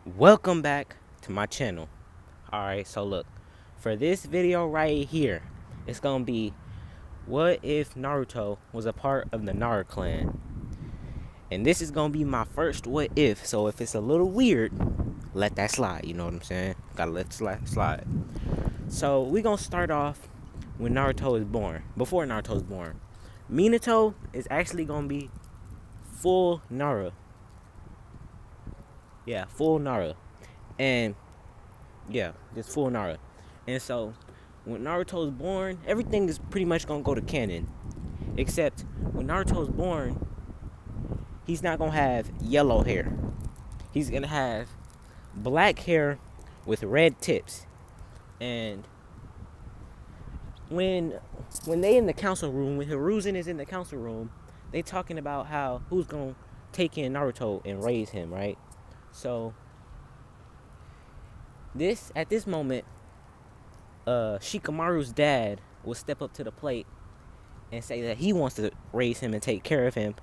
Welcome back to my channel. Alright, so look, for this video right here, it's gonna be what if Naruto was a part of the Naru clan. And this is gonna be my first what if, so if it's a little weird, let that slide, you know what I'm saying? Gotta let it slide. So we gonna start off when Naruto is born. Before Naruto is born, Minato is actually gonna be full Naru. Yeah, full Naru. And yeah, just full Naruto. And so when Naruto is born, everything is pretty much gonna go to canon. Except when Naruto is born, he's not gonna have yellow hair. He's gonna have black hair with red tips. And when they in the council room, when Hiruzen is in the council room, they talking about how who's gonna take in Naruto and raise him, right? So at this moment, Shikamaru's dad will step up to the plate and say that he wants to raise him and take care of him,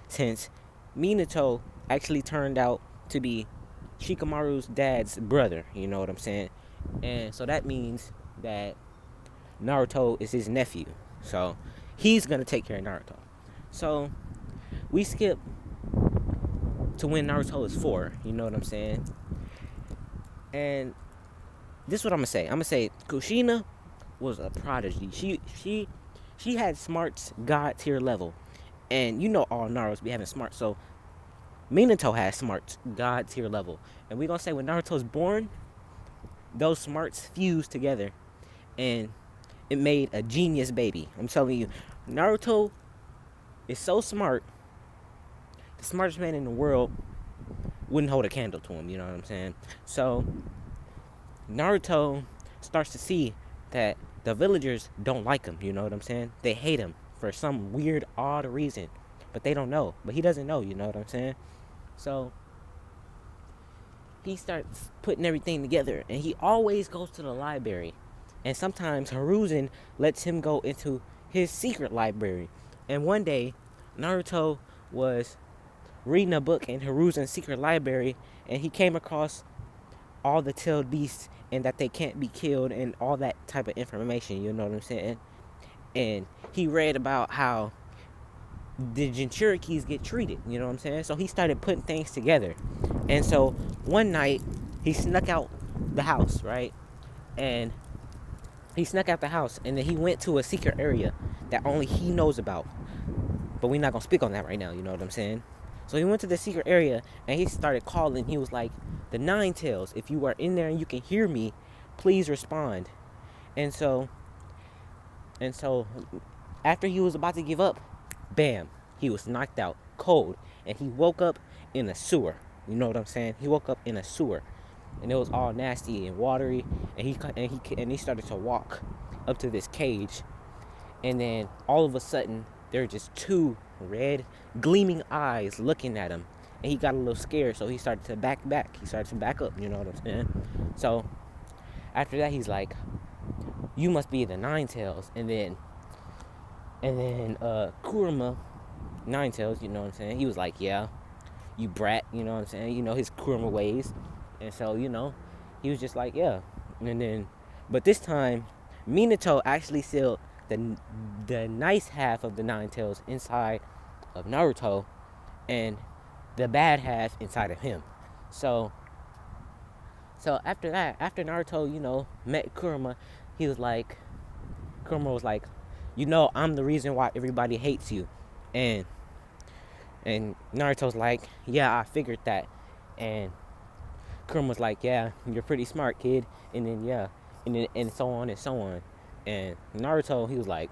since Minato actually turned out to be Shikamaru's dad's brother, you know what I'm saying? And so that means that Naruto is his nephew. So he's gonna take care of Naruto. So we skip to when Naruto is 4, you know what I'm saying? And this is what I'm gonna say. I'm gonna say Kushina was a prodigy. She had smarts God tier level. And you know all Naruto's be having smarts. So Minato has smarts God tier level. And we're gonna say when Naruto's born, those smarts fused together and it made a genius baby. I'm telling you, Naruto is so smart, the smartest man in the world wouldn't hold a candle to him, you know what I'm saying? So Naruto starts to see that the villagers don't like him, you know what I'm saying? They hate him for some weird, odd reason. But they don't know. But he doesn't know, you know what I'm saying? So he starts putting everything together. And he always goes to the library. And sometimes Hiruzen lets him go into his secret library. And one day, Naruto was reading a book in Hiruzen's secret library. And he came across all the tailed beasts and that they can't be killed and all that type of information, you know what I'm saying? And he read about how the Jinchurikis get treated, you know what I'm saying? So he started putting things together. And so one night he snuck out the house, right? And he snuck out the house and then he went to a secret area that only he knows about. But we're not gonna speak on that right now, you know what I'm saying? So he went to the secret area and he started calling. He was like, the Nine Tails, if you are in there and you can hear me, please respond. And so after he was about to give up, bam, he was knocked out cold. And he woke up in a sewer. You know what I'm saying? He woke up in a sewer. And it was all nasty and watery. And he started to walk up to this cage. And then all of a sudden, there were just two red, gleaming eyes looking at him. And he got a little scared, so he started to back. He started to back up, you know what I'm saying? So after that, he's like, you must be the Nine Tails. And then Kurama, Nine Tails, you know what I'm saying? He was like, yeah, you brat, you know what I'm saying? You know his Kurama ways. And so, you know, he was just like, yeah. And then, but this time, Minato actually sealed the nice half of the Nine Tails inside of Naruto and the bad half inside of him. So after that, after Naruto, you know, met Kurama, Kurama was like, you know, I'm the reason why everybody hates you. And Naruto's like, yeah, I figured that. And Kurama was like, yeah, you're pretty smart, kid. And then, yeah, and so on and so on. And Naruto, he was like,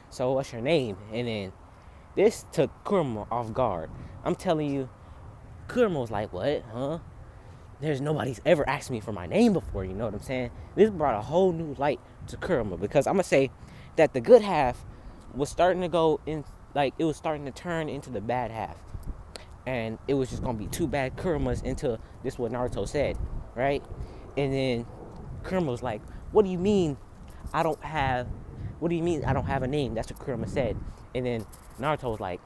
so what's your name? And then this took Kurama off guard. I'm telling you, Kurama was like, what, huh? There's nobody's ever asked me for my name before, you know what I'm saying? This brought a whole new light to Kurama, because I'm going to say that the good half was starting to go in, like, it was starting to turn into the bad half. And it was just going to be two bad Kuramas until this what Naruto said, right? And then Kurama was like, what do you mean I don't have a name? That's what Kurama said. And then Naruto was like,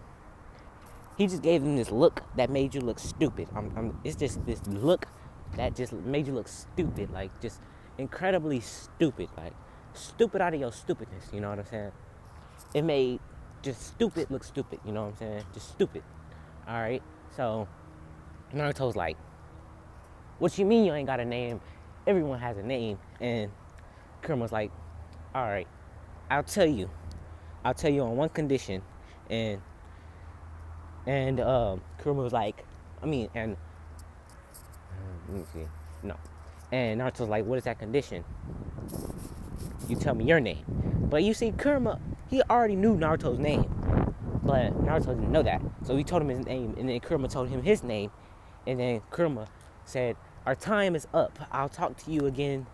he just gave him this look that made you look stupid. It's just this look that just made you look stupid, like just incredibly stupid, like stupid out of your stupidness, you know what I'm saying? It made just stupid look stupid, you know what I'm saying? Just stupid. Alright? So Naruto's like, what you mean you ain't got a name? Everyone has a name. And Kurama's like, alright, I'll tell you. I'll tell you on one condition. And Kurama was like, and let me see. No. And Naruto's like, what is that condition? You tell me your name. But you see, Kurama, he already knew Naruto's name. But Naruto didn't know that. So he told him his name, and then Kurama told him his name. And then Kurama said, our time is up. I'll talk to you again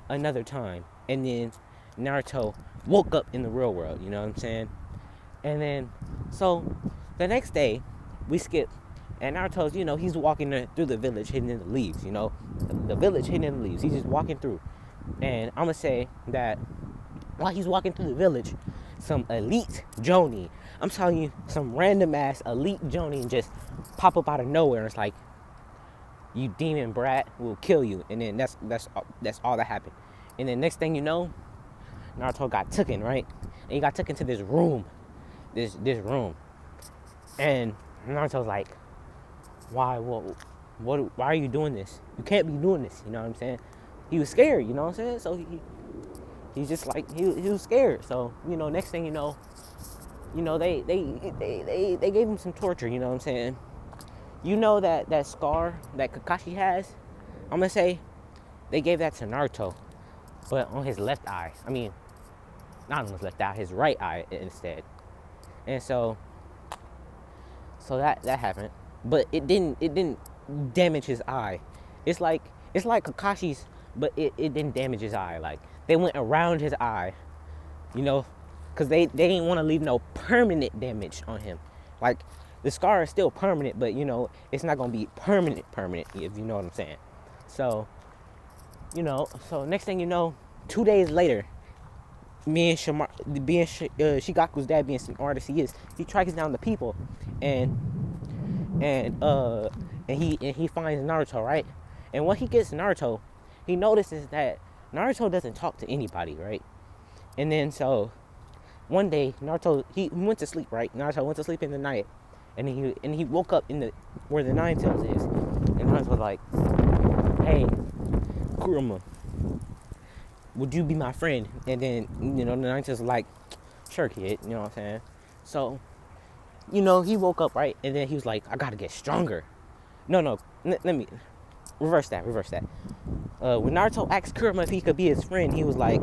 another time. And then Naruto woke up in the real world, you know what I'm saying? And then, so the next day, we skip, and Naruto's, he's walking through the village hidden in the leaves, the village hidden in the leaves. He's just walking through. And I'm going to say that while he's walking through the village, some elite Jonin, I'm telling you, some random ass elite Jonin just pop up out of nowhere. And it's like, you demon brat, will kill you. And then that's all that happened. And then next thing you know, Naruto got taken, right? And he got taken to this room. This room. And Naruto's like, why are you doing this? You can't be doing this, you know what I'm saying? He was scared, you know what I'm saying? So he's just like, he was scared. So, next thing you know, they gave him some torture, you know what I'm saying? That scar that Kakashi has, I'm gonna say they gave that to Naruto, but on his left eye. Not on his left eye, his right eye instead. And so that happened, but it didn't damage his eye. It's like Kakashi's, but it didn't damage his eye. Like, they went around his eye, because they didn't want to leave no permanent damage on him. Like, the scar is still permanent, but it's not gonna be permanent, if you know what I'm saying. So, so next thing you know, 2 days later, Shikaku's dad being some artist he is, he tracks down the people, and he finds Naruto, right? And when he gets Naruto, he notices that Naruto doesn't talk to anybody, right? And then so one day Naruto he went to sleep, right? Naruto went to sleep in the night, and he woke up in where the Nine Tails is, and Naruto was like, hey, Kurama, would you be my friend? And then, the Nine Tails was like, sure, kid, you know what I'm saying? So, he woke up, right? And then he was like, I gotta get stronger. No, let me reverse that. When Naruto asked Kurama if he could be his friend, he was like,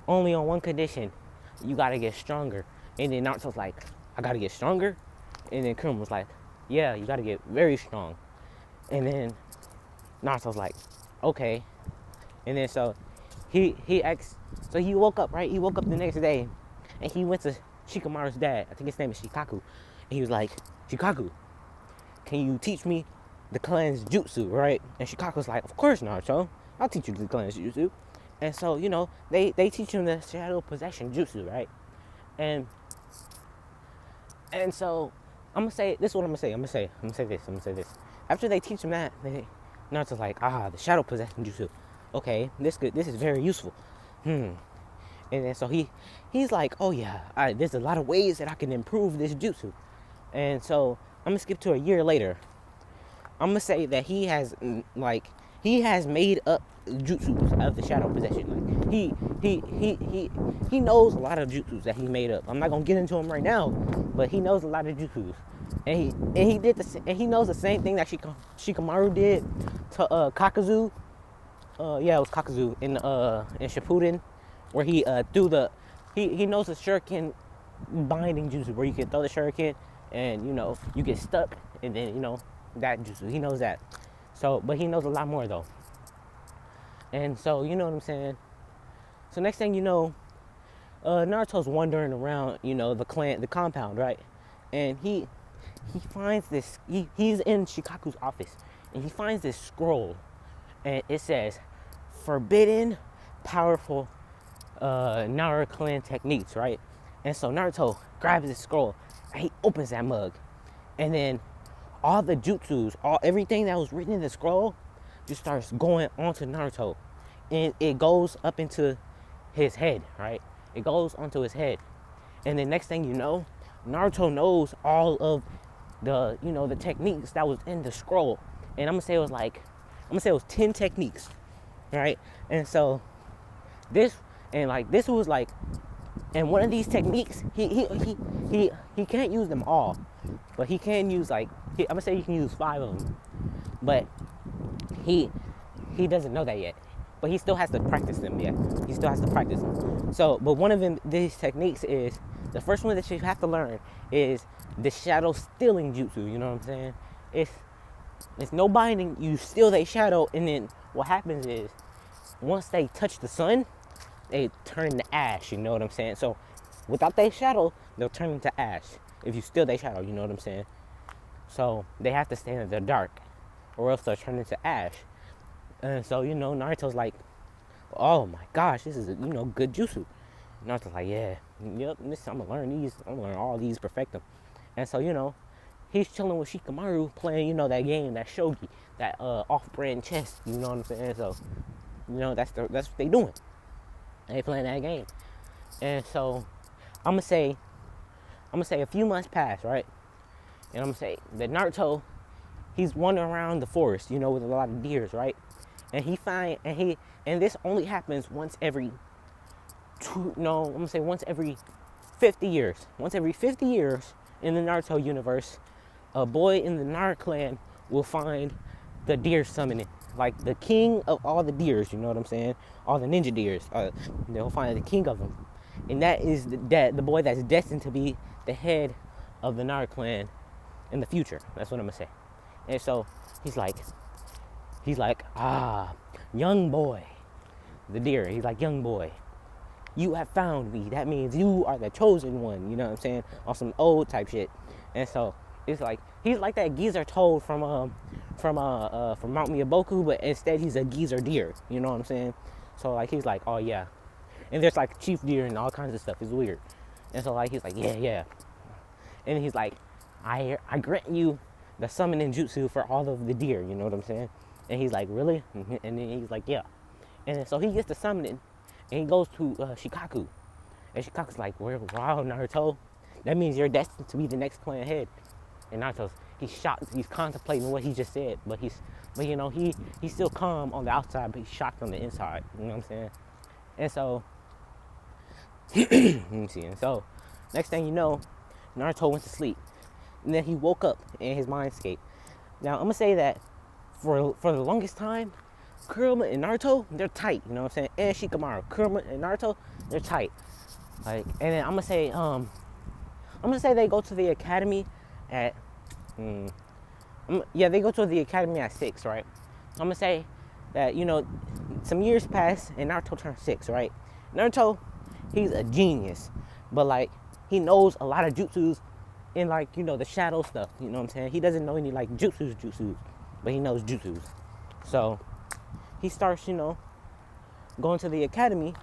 only on one condition, you gotta get stronger. And then Naruto's like, I gotta get stronger? And then Kurama was like, yeah, you gotta get very strong. And then Naruto's like, okay. And then so he woke up, right? He woke up the next day, and he went to Shikamaru's dad. I think his name is Shikaku. And he was like, Shikaku, can you teach me the clan's jutsu, right? And Shikaku's like, of course, Naruto. I'll teach you the clan's jutsu. And so, they teach him the shadow possession jutsu, right? And so I'm gonna say this is what I'm gonna say this. After they teach him that, Naruto's like, the shadow possession jutsu. Okay, this is very useful. And then so he's like, oh yeah, there's a lot of ways that I can improve this jutsu. And so I'm gonna skip to a year later. I'm gonna say that he has made up jutsus of the shadow possession. Like he knows a lot of jutsus that he made up. I'm not gonna get into them right now, but he knows a lot of jutsus. And he knows the same thing that Shikamaru did to Kakuzu. It was Kakuzu in Shippuden, where he threw he knows the shuriken binding jutsu, where you can throw the shuriken and you get stuck, and then that jutsu, he knows that. So, but he knows a lot more though. And so, you know what I'm saying? So next thing you know, Naruto's wandering around, the compound, right? And he finds this, he's in Shikaku's office, and he finds this scroll, and it says, forbidden, powerful Naruto clan techniques, right? And so Naruto grabs this scroll, and he opens that mug, and then all the jutsus, everything that was written in the scroll just starts going onto Naruto. And it goes up into his head, right? It goes onto his head. And the next thing you know, Naruto knows all of the techniques that was in the scroll. And I'm gonna say it was 10 techniques, right? And so this was like, and one of these techniques, he can't use them all, but he can use I'm gonna say he can use 5 of them, but he doesn't know that yet. But he still has to practice them. Yeah, he still has to practice them. So, but one of these techniques is the first one that you have to learn is the shadow stealing jutsu. You know what I'm saying? It's no binding. You steal their shadow, and then what happens is once they touch the sun, they turn into ash. You know what I'm saying? So without their shadow, they'll turn into ash. If you steal their shadow, you know what I'm saying? So they have to stay in the dark, or else they'll turn into ash. And so, Naruto's like, oh my gosh, this is, good jutsu. Naruto's like, yeah, yep, I'm gonna learn these. I'm gonna learn all these, perfect them. And so, he's chilling with Shikamaru playing, that game, that shogi, that off-brand chess, you know what I'm saying? So, that's what they doing. They playing that game. And so, I'm gonna say a few months pass, right? And I'm gonna say that Naruto, he's wandering around the forest, with a lot of deers, right? And this only happens once every once every 50 years. Once every 50 years in the Naruto universe, a boy in the Naruto clan will find the deer summoning. Like the king of all the deers, you know what I'm saying? All the ninja deers. They'll find the king of them. And that is the boy that's destined to be the head of the Naruto clan in the future. That's what I'm gonna say. And so he's like, young boy. The deer, he's like, young boy, you have found me. That means you are the chosen one, you know what I'm saying? On some old type shit. And so it's like, he's like that geezer toad from Mount Miyaboku, but instead he's a geezer deer, you know what I'm saying? So like, he's like, oh yeah. And there's like chief deer and all kinds of stuff. It's weird. And so like, he's like, yeah. And he's like, I grant you the summoning jutsu for all of the deer, you know what I'm saying? And he's like, really? And then he's like, yeah. And so he gets the summoning, and he goes to Shikaku. And Shikaku's like, wow, Naruto, that means you're destined to be the next clan head. And Naruto's, he's shocked, he's contemplating what he just said, but he's still calm on the outside, but he's shocked on the inside, you know what I'm saying? And so, let me see, and so, next thing you know, Naruto went to sleep. And then he woke up in his mindscape. Now, I'm gonna say that for the longest time, Kurama and Naruto, they're tight, you know what I'm saying? And Shikamaru, Kurama and Naruto, they're tight. Like, and then I'm gonna say they go to the academy at, they go to the academy at 6, right? I'm gonna say that, some years pass and Naruto turned 6, right? Naruto, he's a genius, but like, he knows a lot of jutsus in like, the shadow stuff, you know what I'm saying? He doesn't know any like jutsus, but he knows jutsus. So he starts, going to the academy,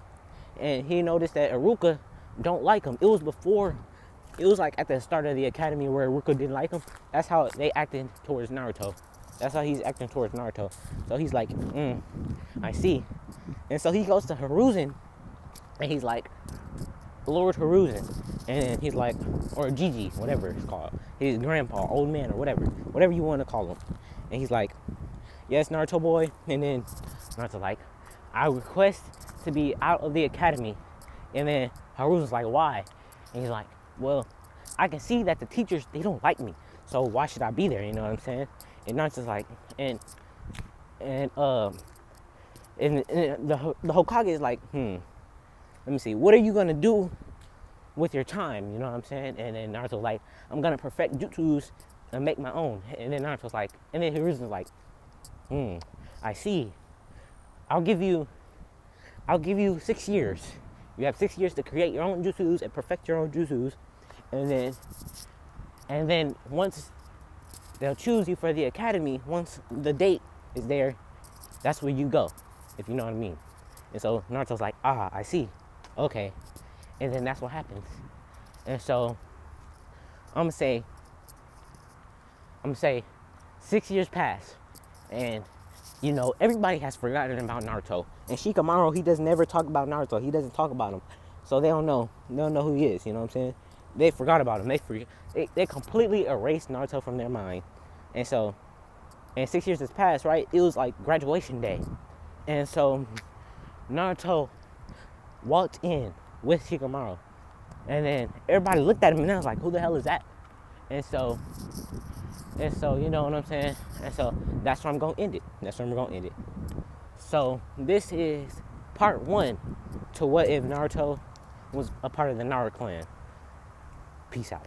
and he noticed that Iruka don't like him. It was like at the start of the academy where Iruka didn't like him. That's how they acted towards Naruto. That's how he's acting towards Naruto. So he's like, I see. And so he goes to Hiruzen, and he's like, Lord Hiruzen. And he's like, or Gigi, whatever it's called. His grandpa, old man, or whatever you want to call him. And he's like, yes, Naruto boy. And then Naruto's like, I request to be out of the academy. And then Hiruzen's like, why? And he's like, well, I can see that the teachers, they don't like me. So why should I be there? You know what I'm saying? And Naruto's like, and the Hokage is like, let me see, what are you gonna do with your time? You know what I'm saying? And then Naruto's like, I'm gonna perfect jutsus and make my own. And then Naruto's like, and then Hiruzen's like, I see. I'll give you 6 years. You have 6 years to create your own jutsus and perfect your own jutsus. And then once they'll choose you for the academy, once the date is there, that's where you go, if you know what I mean. And so Naruto's like, I see. Okay. And then that's what happens. And so I'm gonna say 6 years pass, and you know everybody has forgotten about Naruto. And Shikamaru, he does never talk about Naruto. He doesn't talk about him, so they don't know. They don't know who he is. You know what I'm saying? They forgot about him. They completely erased Naruto from their mind. And so, and 6 years has passed, right? It was like graduation day, and so Naruto walked in with Shikamaru, and then everybody looked at him and I was like, "Who the hell is that?" And so, you know what I'm saying? And so that's where I'm gonna end it. That's where I'm gonna end it. So this is part 1 to what if Naruto was a part of the Naruto clan. Peace out.